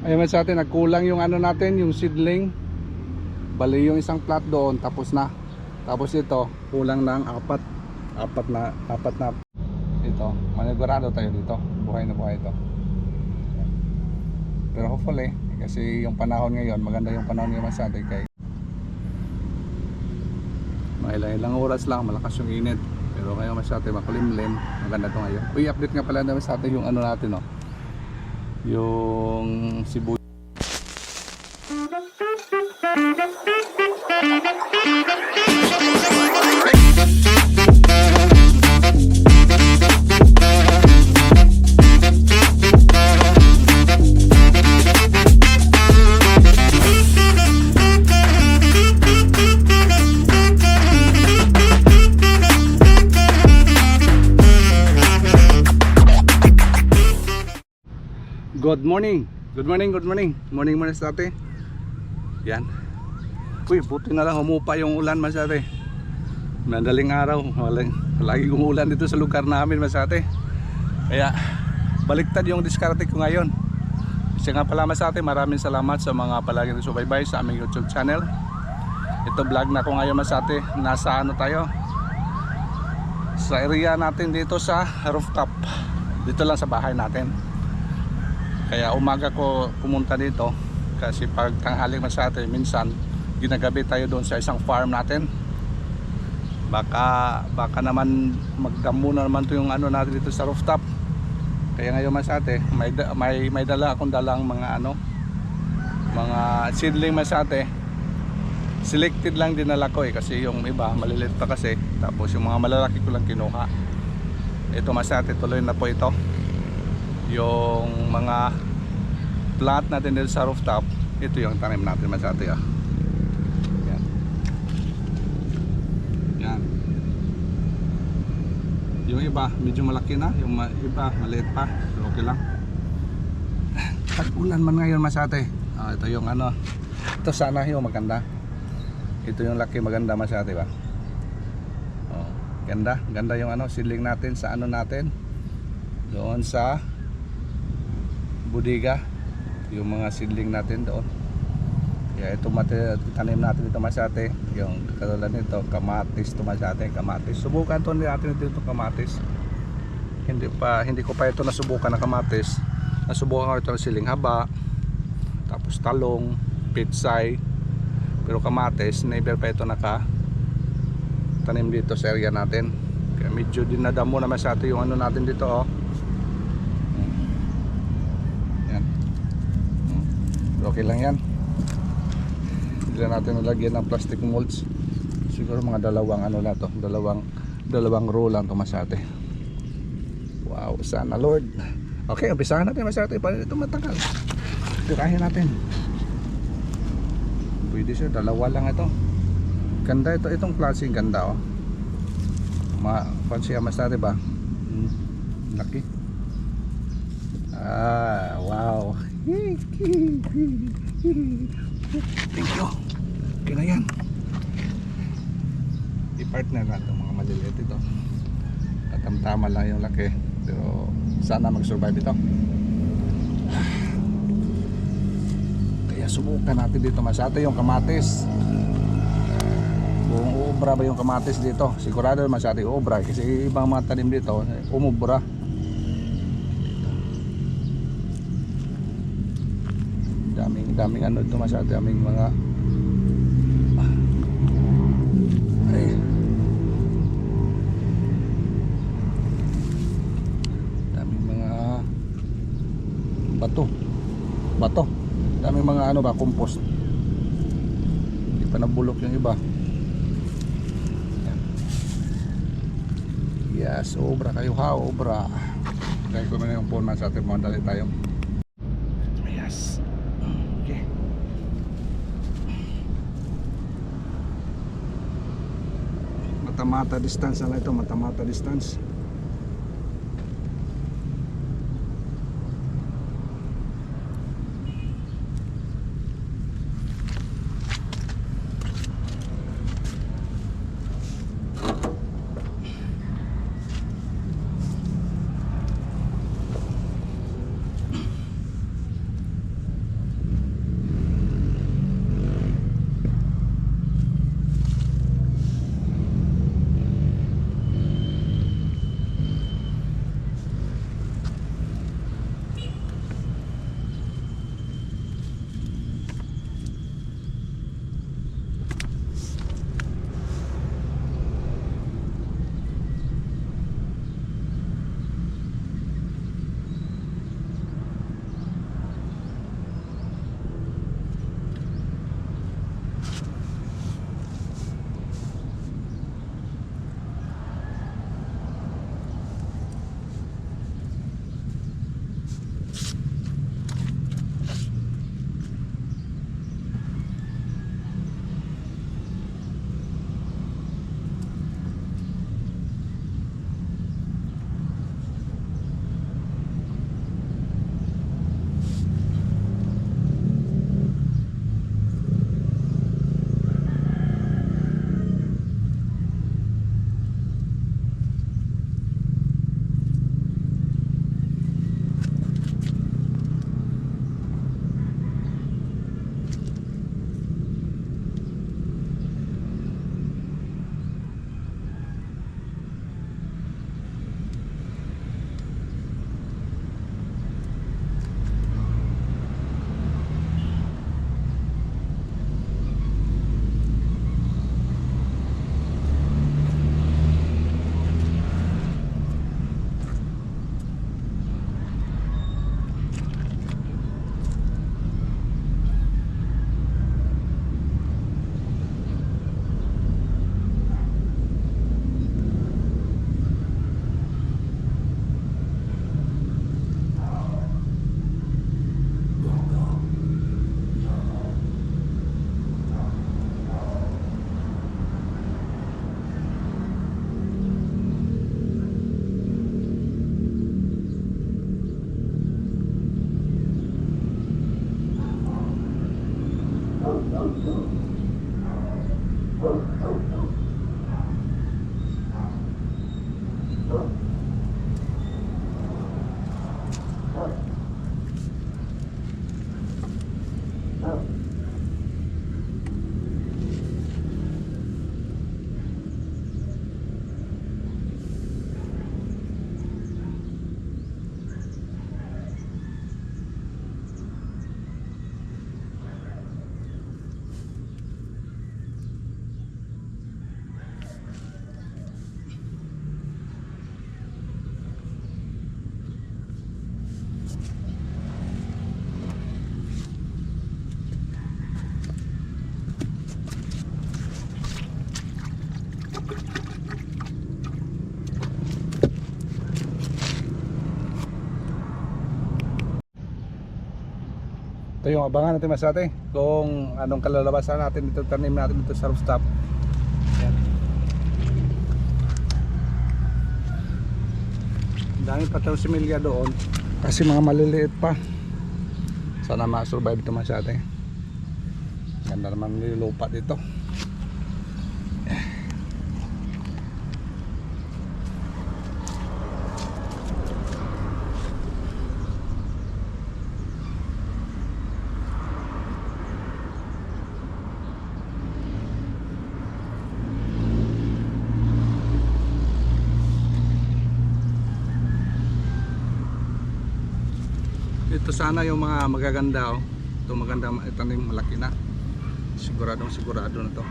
Ayun sa atin, nagkulang yung ano natin, yung seedling. Bali yung isang plat doon, tapos na. Tapos ito, kulang ng apat na ito. Manigurado tayo dito. Buhay na buhay ito. Pero hopefully, kasi yung panahon ngayon, maganda yung panahon ngayon sa atin kay mga ilang oras lang, malakas yung init. Pero ngayon mas sa atin makulimlim, maganda to ngayon. Uy, update nga pala naman sa atin yung ano natin, no? Yung sibuyas. Good morning. Morning muna sa ate. Yan. Uy, buti na lang humupa yung ulan mas ate. Madaling araw, lagi umuulan dito sa lugar namin mas ate. Kaya baliktad yung diskarte ko ngayon. Kasi nga pala mas ate, maraming salamat sa mga palaging subaybay sa aming YouTube channel. Ito vlog na ko ngayon mas ate. Nasa ano tayo? Sa area natin dito sa rooftop. Dito lang sa bahay natin. Kaya umaga ko pumunta dito kasi pag tanghaling mas atin minsan ginagabi tayo doon sa isang farm natin. Baka naman magdamo na naman to yung ano natin dito sa rooftop. Kaya ngayon mas ate, may dala akong dalang mga ano, mga seedling mas ate. Selected lang dinala ko kasi yung iba maliliit pa kasi, tapos yung mga malalaki ko lang kinuha. Ito mas ate, tuloy na po ito. Yung mga plant natin dito sa rooftop, ito yung tanim natin mas ate ah. Yan. Yan. Yung iba medyo malaki na, yung iba maliit pa, pero okay lang. Tag-ulan man ngayon mas ate. Ito yung ano, ito sana yung maganda. Ito yung laki maganda mas ate ba. Ganda yung ano, seedling natin sa ano natin doon sa budiga, yung mga seedling natin doon. Kaya ito tanim natin dito mas ate, yung katulad nito kamatis, ito mas ate, kamatis. Subukan to natin dito kamatis. Hindi ko pa ito nasubukan na kamatis. Nasubukan ko ito ng siling haba, tapos talong, pitsay, pero kamatis never pa ito tanim dito sa area natin. Kaya medyo dinadamo naman sa ate yung ano natin dito oh. Okay lang yan. Hindi na natin nalagyan ng plastic molds. Siguro mga dalawang ano na to, dalawang row lang to masate. Wow, sana Lord. Okay, umpisahan natin masate para ito matagal. Tirahin natin. Pwede siya, dalawa lang ito. Ganda ito, itong klaseng ganda oh. Pansiya masate ba? Laki. Wow. Thank you. Okay na yan. I-partner na itong mga maliliit ito. At tama lang yung laki, pero sana mag-survive ito. Kaya subukan natin dito masate yung kamatis. Kung uubra ba yung kamatis dito, sigurado masate uubra kasi ibang mga tanim dito umubra. Daming ano ito masyado, daming mga daming mga bato, daming mga ano ba, compost. Hindi pa nabulok yung iba. Yes, obra kayo ha, obra. Dahil ko na yung phone man sa atin, mandali tayo. Mata distance na ito, mata distance. Ito yung abangan natin mas ate kung anong kalalabasan natin dito, tanim natin dito sa rooftop. Yan. Dami pa tayo similya doon kasi mga maliliit pa. Sana ma-survive ito mas ate. Ganda naman nilupa dito. Ito sana yung mga magaganda oh. Ito maganda itanim, malaki na. Siguradong sigurado na to.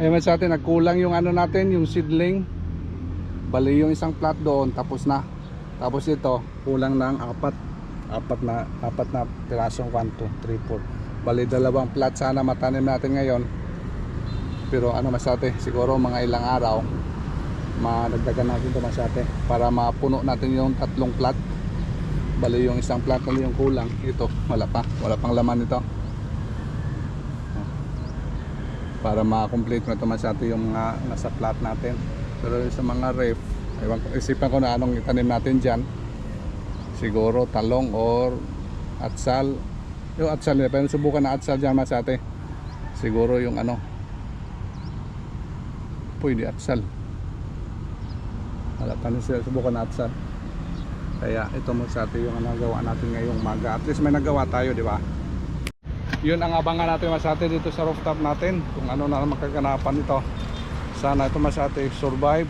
Ayun sa atin, nagkulang yung ano natin, yung seedling. Bali yung isang plat doon, tapos na. Tapos ito, kulang ng apat na pirasong 1, 2, 3, 4. Bali dalawang plat sana matanim natin ngayon. Pero ano masate, siguro mga ilang araw madagdagan natin ito masate para mapuno natin yung 3 plat. Bali yung isang plat na yung kulang. Ito, wala pang laman ito. Para ma-complete na ito masate yung mga nasa plat natin. Pero sa mga ref, isipan ko na anong itanim natin dyan. Siguro talong or atsal. Yung atsal nila, pero subukan na atsal dyan masate. Siguro yung ano, pwede atsal. Wala pa rin sila, subukan na atsal. Kaya ito masate yung nagawa natin ngayong umaga. At least may nagawa tayo, di ba? Yun ang abangan natin masate dito sa rooftop natin. Kung ano na makaganapan nito. Sana ito masate survive.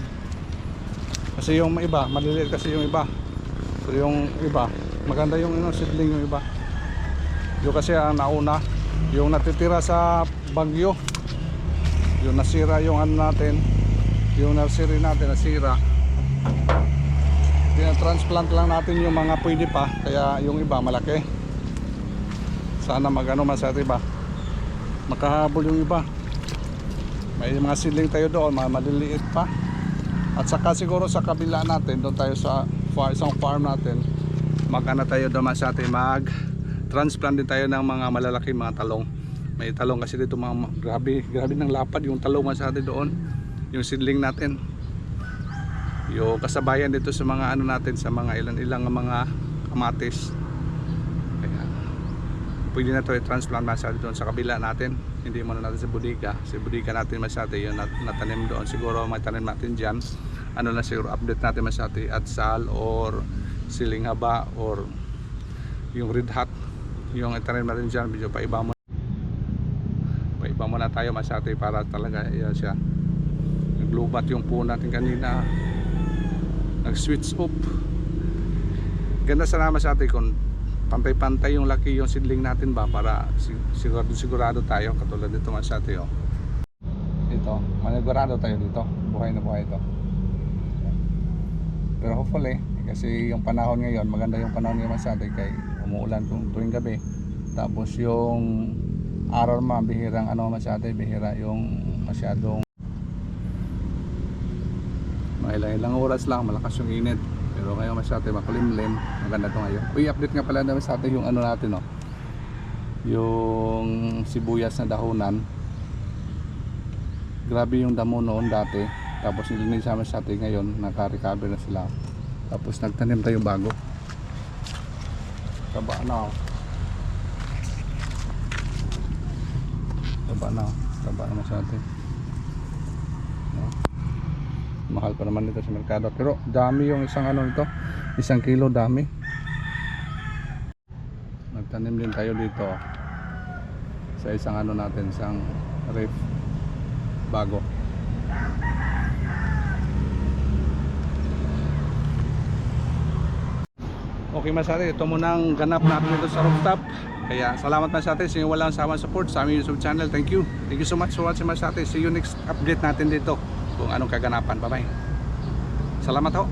Kasi yung iba, maliliit kasi yung iba. So yung iba, maganda yung seedling yung iba. Yung kasi ang nauna, yung natitira sa bagyo. Yung nasira yung ano natin, yung nursery natin nasira. Transplant lang natin yung mga pwede pa, kaya yung iba malaki. Sana magano masate ba, makahabol yung iba. May mga seedling tayo doon, mga maliliit pa. At saka siguro sa kabila natin, doon tayo sa isang farm natin, magana tayo doon masate, mag transplant din tayo ng mga malalaki mga talong. May talong kasi dito mga grabe ng lapad yung talong masate doon. Yung seedling natin, yung kasabayan dito sa mga ano natin, sa mga ilang mga kamatis. Kaya pwede na ito i-transplant masate doon sa kabila natin. Hindi muna natin sa bodega. Sa bodega natin masate yung natanim doon. Siguro may tanim natin dyan. Ano na siguro update natin masate, atsal or siling haba or yung red hot. Yung itanim natin dyan, medyo paiba muna tayo masate para talaga yan siya. Naglubat yung puno natin kanina. Nag-switch up. Ganda sana masate kung pantay-pantay yung laki yung seedling natin ba, para sigurado tayo katulad dito masate oh. Dito, manigurado tayo dito. Buhay na buhay ito. Pero hopefully, kasi yung panahon ngayon, maganda yung panahon ngayon masate, kay umuulan tuwing gabi. Tapos yung araw bihirang ano masate, bihira yung masyadong mga ilang oras lang, malakas yung init. Pero ngayon masate makulimlim, maganda to ngayon. Uy, update nga pala naman sa atin yung ano natin oh. Yung sibuyas na dahonan. Grabe yung damo noon dati. Tapos nilinis namin sa atin ngayon, naka-recover na sila. Tapos nagtanim tayo bago. Taba na oh. Taba na sa atin. No? Mahal pa naman dito sa merkado, pero dami yung isang ano nito, 1 kilo dami. Nagtanim din tayo dito sa isang ano natin, isang ref bago. Okay masate, ito muna ang ganap natin dito sa rooftop. Kaya salamat masate sa inyong walang sawang support sa aming YouTube channel. Thank you so much for watching masate. See you next update natin dito kung anong kaganapan. Bye bye. Salamat ho.